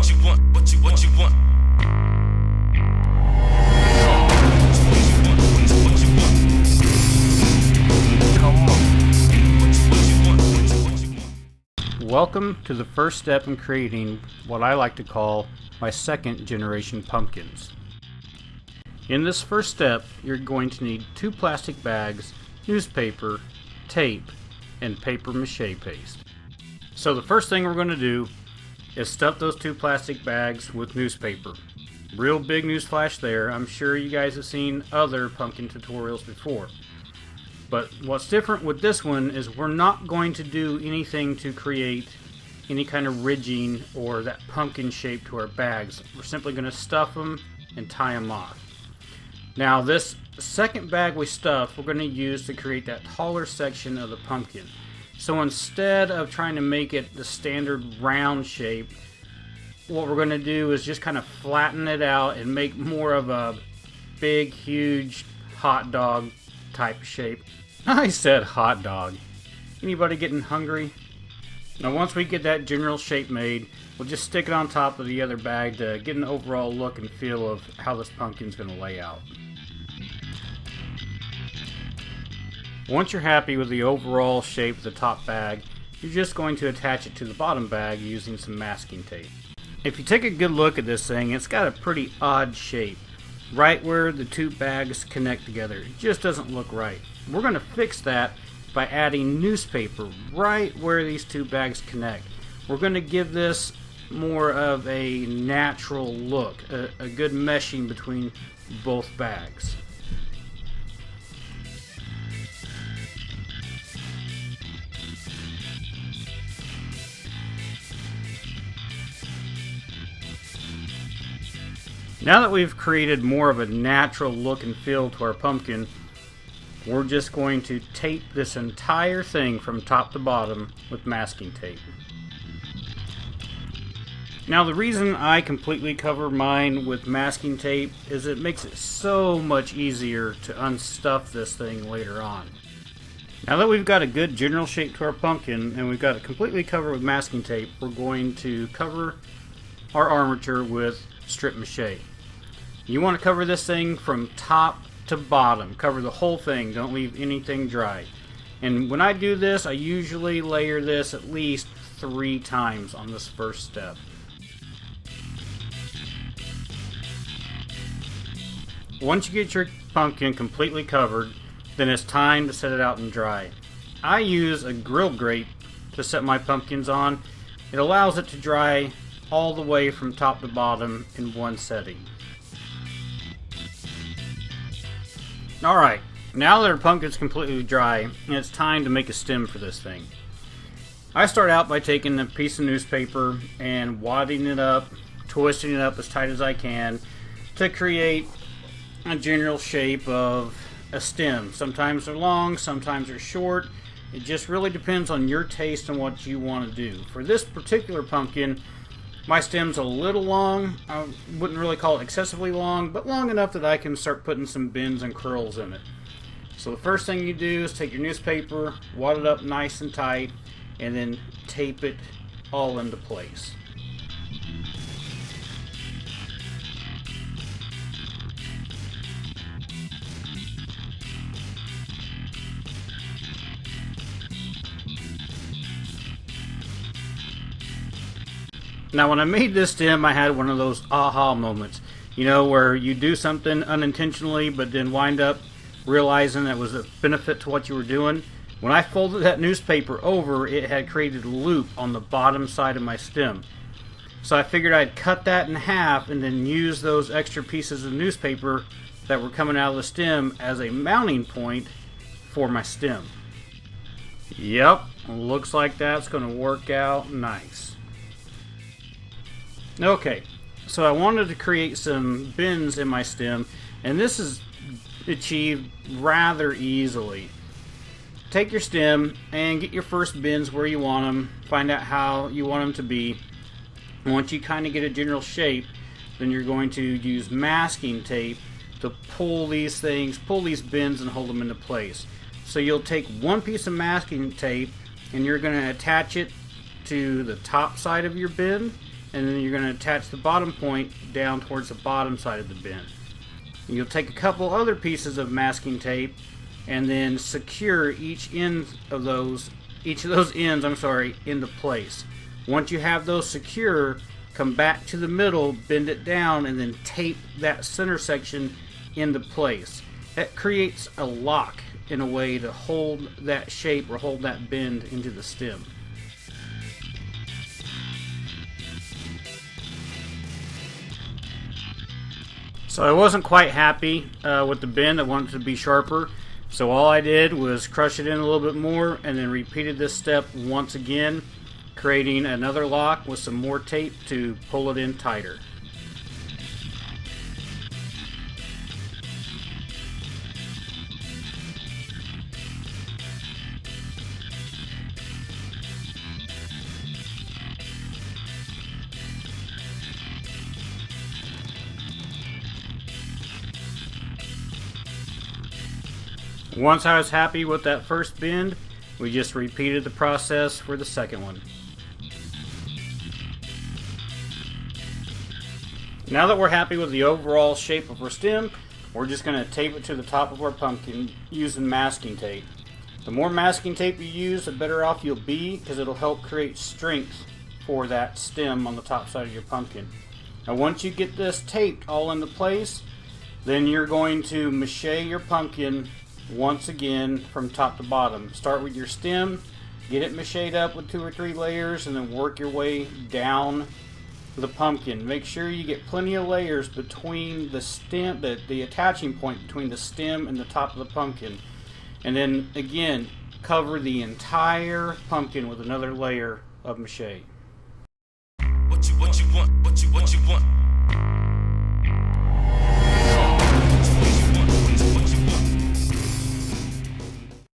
what you want, what you want. Welcome to the first step in creating what I like to call my second generation pumpkins. In this first step, you're going to need 2 plastic bags, newspaper, tape, and paper mache paste. So the first thing we're going to do is stuff those 2 plastic bags with newspaper. Real big newsflash there, I'm sure you guys have seen other pumpkin tutorials before. But what's different with this one is we're not going to do anything to create any kind of ridging or that pumpkin shape to our bags. We're simply going to stuff them and tie them off. Now this second bag we stuffed, we're going to use to create that taller section of the pumpkin. So instead of trying to make it the standard round shape, what we're going to do is just kind of flatten it out and make more of a big, huge hot dog type shape. I said hot dog. Anybody getting hungry? Now once we get that general shape made, we'll just stick it on top of the other bag to get an overall look and feel of how this pumpkin's going to lay out. Once you're happy with the overall shape of the top bag, you're just going to attach it to the bottom bag using some masking tape. If you take a good look at this thing, it's got a pretty odd shape. Right where the 2 bags connect together. It just doesn't look right. We're going to fix that by adding newspaper right where these 2 bags connect. We're going to give this more of a natural look, a good meshing between both bags. Now that we've created more of a natural look and feel to our pumpkin, we're just going to tape this entire thing from top to bottom with masking tape. Now the reason I completely cover mine with masking tape is it makes it so much easier to unstuff this thing later on. Now that we've got a good general shape to our pumpkin and we've got it completely covered with masking tape, we're going to cover our armature with strip mache. You want to cover this thing from top to bottom. Cover the whole thing. Don't leave anything dry. And when I do this, I usually layer this at least 3 times on this first step. Once you get your pumpkin completely covered, then it's time to set it out and dry. I use a grill grate to set my pumpkins on. It allows it to dry all the way from top to bottom in one setting. Alright, now that our pumpkin's completely dry, it's time to make a stem for this thing. I start out by taking a piece of newspaper and wadding it up, twisting it up as tight as I can to create a general shape of a stem. Sometimes they're long, sometimes they're short. It just really depends on your taste and what you want to do. For this particular pumpkin, my stem's a little long. I wouldn't really call it excessively long, but long enough that I can start putting some bends and curls in it. So the first thing you do is take your newspaper, wad it up nice and tight, and then tape it all into place. Now when I made this stem, I had one of those aha moments, you know, where you do something unintentionally but then wind up realizing that was a benefit to what you were doing. When I folded that newspaper over, it had created a loop on the bottom side of my stem. So I figured I'd cut that in half and then use those extra pieces of newspaper that were coming out of the stem as a mounting point for my stem. Yep, looks like that's going to work out nice. Okay, so I wanted to create some bends in my stem, and this is achieved rather easily. Take your stem and get your first bends where you want them, find out how you want them to be. Once you kind of get a general shape, then you're going to use masking tape to pull these bends and hold them into place. So you'll take one piece of masking tape and you're going to attach it to the top side of your bend, and then you're going to attach the bottom point down towards the bottom side of the bend. And you'll take a couple other pieces of masking tape and then secure each of those ends into place. Once you have those secure, come back to the middle, bend it down, and then tape that center section into place. That creates a lock in a way to hold that shape or hold that bend into the stem. So I wasn't quite happy with the bend. I wanted it to be sharper. So all I did was crush it in a little bit more and then repeated this step once again, creating another lock with some more tape to pull it in tighter. Once I was happy with that first bend, we just repeated the process for the second one. Now that we're happy with the overall shape of our stem, we're just going to tape it to the top of our pumpkin using masking tape. The more masking tape you use, the better off you'll be, because it'll help create strength for that stem on the top side of your pumpkin. Now once you get this taped all into place, then you're going to mache your pumpkin once again from top to bottom. Start with your stem, get it mached up with 2 or 3 layers, and then work your way down the pumpkin. Make sure you get plenty of layers between the stem, the attaching point between the stem and the top of the pumpkin. And then again, cover the entire pumpkin with another layer of mache. What you want?